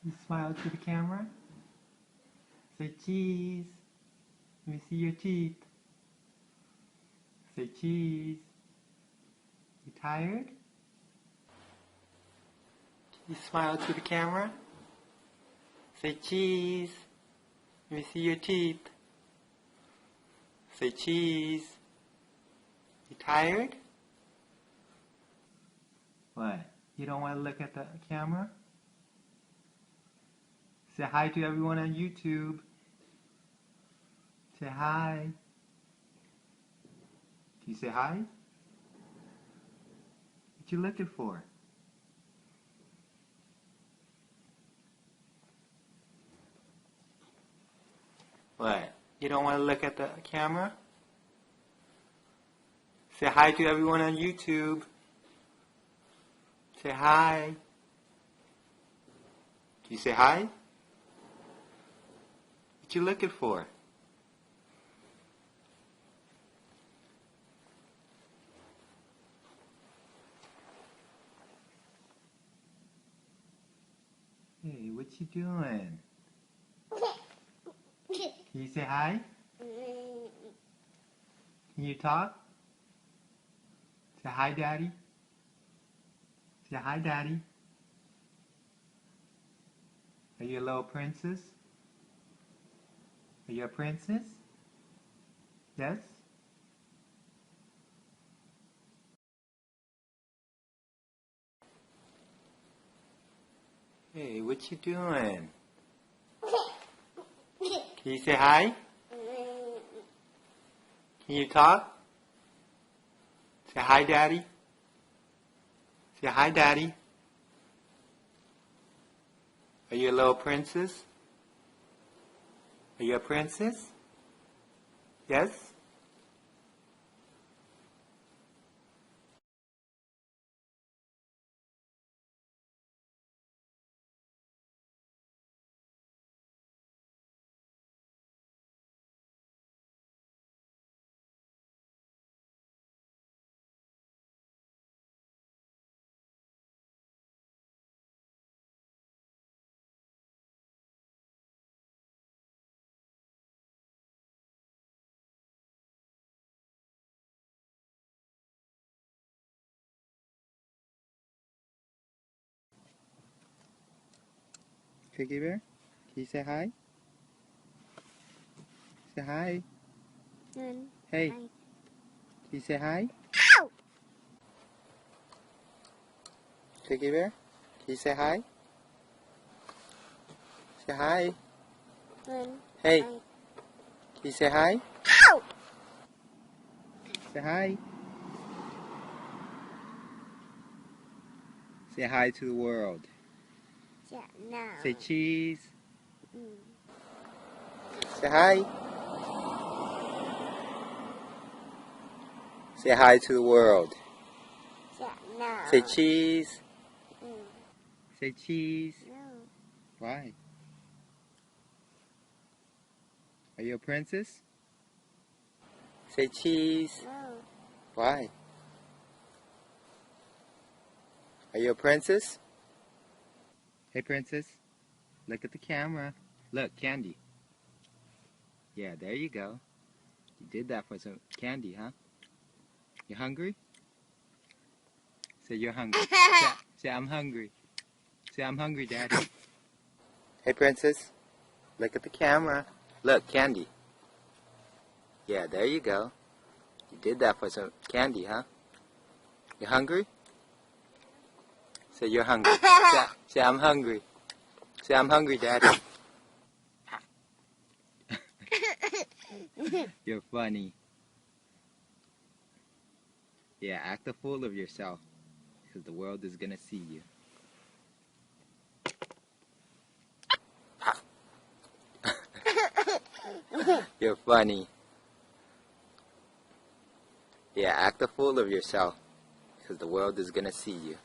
You smile to the camera. Say cheese. Let me see your teeth. Say cheese. You tired? You smile to the camera. Say cheese. Let me see your teeth. Say cheese. You tired? What? You don't want to look at the camera? Say hi to everyone on YouTube. Say hi. Can you say hi? What you looking for? What? You don't want to look at the camera? Say hi to everyone on YouTube. Say hi. Can you say hi? What you looking for? Hey, what you doing? Can you say hi? Can you talk? Say hi, Daddy. Say hi, Daddy. Are you a little princess? Are you a princess? Yes? Hey, what you doing? Can you say hi? Can you talk? Say hi, Daddy. Say hi, Daddy. Are you a little princess? Are you a princess? Yes? Piggy Bear, can you say hi? Say hi. Hey, can you say hi? Ow! Piggy Bear, can you say hi? Say hi. Hey, can you say hi? Ow! Say hi. Say hi to the world. Yeah, no. Say cheese. Say hi. Say hi to the world. Yeah, no. Say cheese. Say cheese. No. Why? Are you a princess? Say cheese. No. Why? Are you a princess? Hey, princess. Look at the camera. Look, candy. Yeah, there you go. You did that for some candy, huh? You hungry? Say you're hungry. Say I'm hungry. Say I'm hungry, Daddy. Hey, princess. Look at the camera. Look, candy. Yeah, there you go. You did that for some candy, huh? You hungry? Say you're hungry. Say I'm hungry. Say I'm hungry, Daddy. You're funny. Yeah, act a fool of yourself, because the world is gonna see you. You're funny. Yeah, act a fool of yourself, because the world is gonna see you.